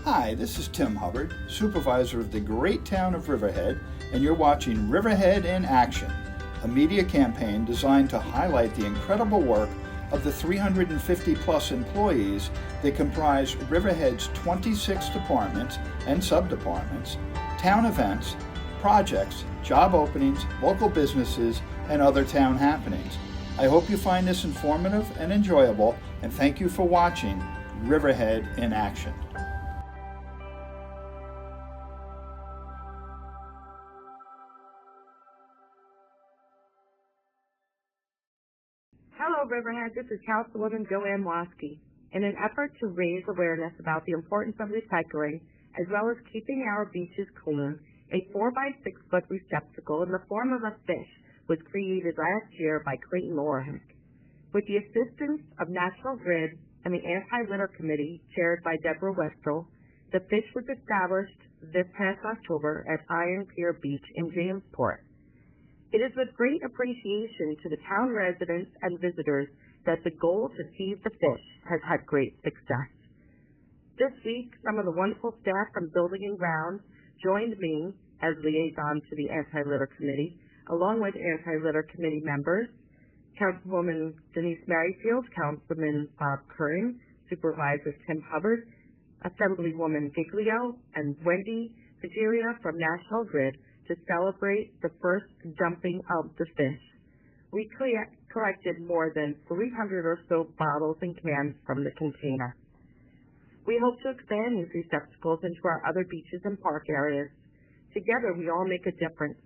Hi, this is Tim Hubbard, supervisor of the great town of Riverhead, and you're watching Riverhead in Action, a media campaign designed to highlight the incredible work of the 350 plus employees that comprise Riverhead's 26 departments and sub-departments, town events, projects, job openings, local businesses, and other town happenings. I hope you find this informative and enjoyable, and thank you for watching Riverhead in Action. Hello, Riverhead. This is Councilwoman Joanne Waskey. In an effort to raise awareness about the importance of recycling, as well as keeping our beaches clean, a 4-by-6-foot receptacle in the form of a fish was created last year by Clayton Lorhick. With the assistance of National Grid and the Anti-Litter Committee, chaired by Deborah Westrel, the fish was established this past October at Iron Pier Beach in Jamesport. It is with great appreciation to the town residents and visitors that the goal to feed the fish has had great success. This week, some of the wonderful staff from Building and Grounds joined me as liaison to the Anti-Litter Committee, along with Anti-Litter Committee members, Councilwoman Denise Merrifield, Councilman Bob Kern, Supervisor Tim Hubbard, Assemblywoman Giglio, and Wendy Pageria from National Grid to celebrate the first dumping of the fish. We collected more than 300 or so bottles and cans from the container. We hope to expand these receptacles into our other beaches and park areas. Together, we all make a difference.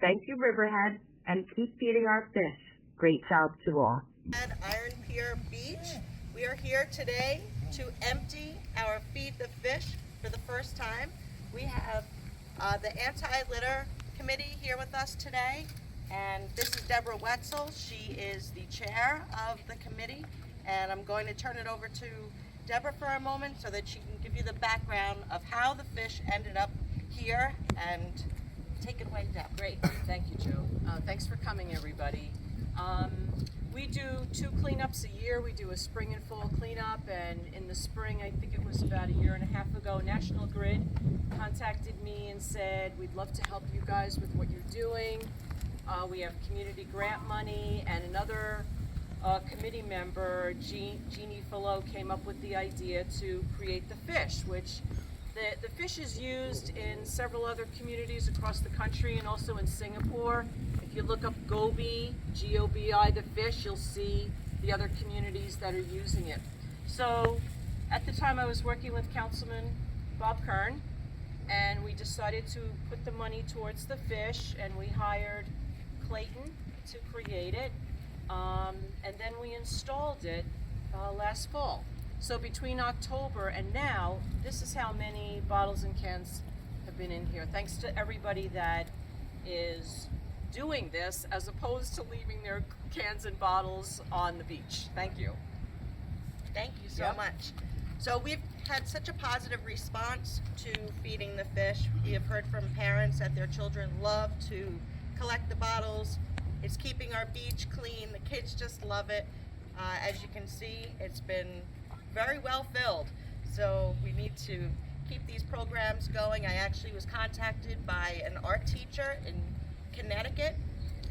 Thank you, Riverhead, and keep feeding our fish. Great job to all. At Iron Pier Beach, we are here today to empty our Feed the Fish for the first time. We have the Anti-Litter Committee here with us today, and this is Deborah Wetzel. She is the chair of the committee, and I'm going to turn it over to Deborah for a moment so that she can give you the background of how the fish ended up here, and take it away, Deb. Great, thank you, Joe. Thanks for coming, everybody. We do 2 cleanups a year. We do a spring and fall cleanup, and in the spring, I think it was about 1.5 years ago, National Grid contacted me and said, we'd love to help you guys with what you're doing. We have community grant money, and another committee member, Jeannie Fillot, came up with the idea to create the fish, which the fish is used in several other communities across the country and also in Singapore. If you look up Gobi, G-O-B-I, the fish, you'll see the other communities that are using it. So at the time I was working with Councilman Bob Kern, and we decided to put the money towards the fish, and we hired Clayton to create it, and then we installed it last fall. So between October and now, this is how many bottles and cans have been in here. Thanks to everybody that is doing this as opposed to leaving their cans and bottles on the beach. Thank you. Thank you so much. So we've had such a positive response to feeding the fish. We have heard from parents that their children love to collect the bottles. It's keeping our beach clean. The kids just love it. As you can see, it's been very well filled. So we need to keep these programs going. I actually was contacted by an art teacher in Connecticut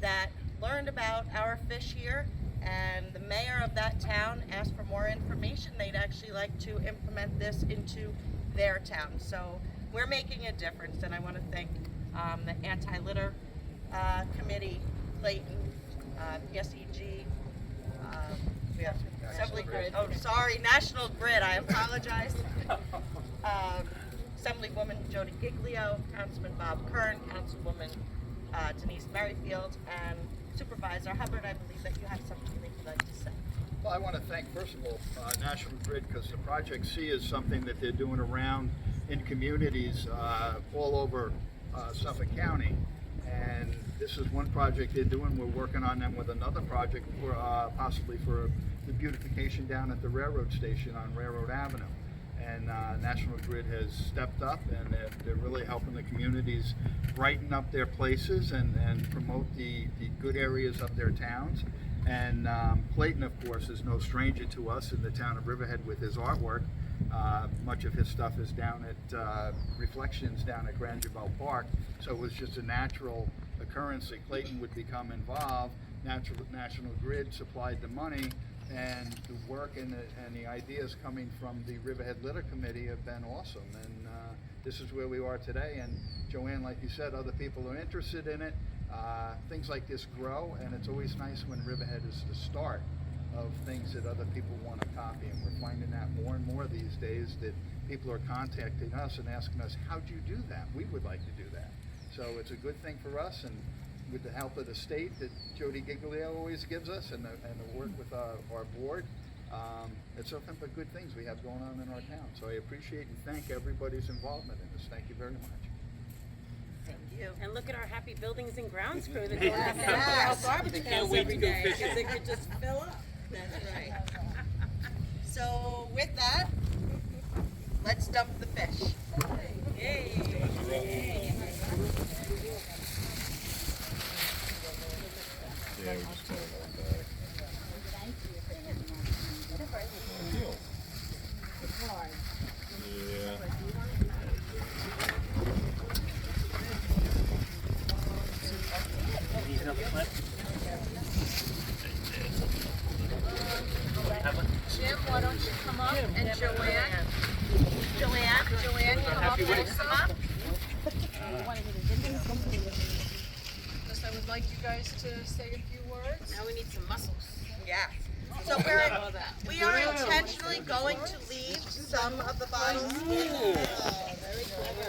that learned about our fish here, and the mayor of that town asked for more information. They'd actually like to implement this into their town. So we're making a difference, and I want to thank the Anti-Litter Committee, Clayton, SEG, we have Assembly Grid. Oh, sorry, National Grid. I apologize. Assemblywoman Jody Giglio, Councilman Bob Kern, Councilwoman Denise Merrifield, and Supervisor Hubbard. I believe that you have something that you'd like to say. Well, I want to thank, first of all, National Grid, because the Project C is something that they're doing around in communities all over Suffolk County. And this is one project they're doing. We're working on them with another project for possibly for the beautification down at the railroad station on Railroad Avenue. And National Grid has stepped up, and they're really helping the communities brighten up their places and promote the good areas of their towns. And Clayton, of course, is no stranger to us in the town of Riverhead with his artwork. Much of his stuff is down at Reflections down at Grandview Park, so it was just a natural occurrence that Clayton would become involved. National Grid supplied the money, and the work and the ideas coming from the Riverhead Litter Committee have been awesome. And this is where we are today. And Joanne, like you said, other people are interested in it. Things like this grow, and it's always nice when Riverhead is the start of things that other people want to copy, and we're finding that more and more these days, that people are contacting us and asking us, how'd you do that? We would like to do that. So it's a good thing for us, and with the help of the state that Jody Giglio always gives us, and the work with our board, it's nothing but good things we have going on in our town. So I appreciate and thank everybody's involvement in this. Thank you very much. Thank you. And look at our happy buildings and grounds crew that go out Yes. to our garbage cans every day, because it could just fill up. That's right. So with that, let's dump the fish. Yay. Jim, why don't you come up, and Joanne, you come up next. Just I would like you guys to say a few words. Now we need some muscles. Yeah. So we are intentionally going to leave some of the bottles in the very clever.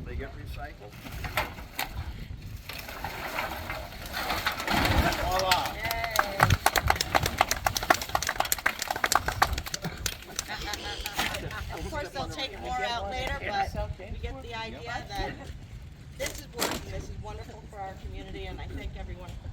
They get recycled. Of course, they'll take more out later, but we get the idea that this is working. This is wonderful for our community, and I thank everyone for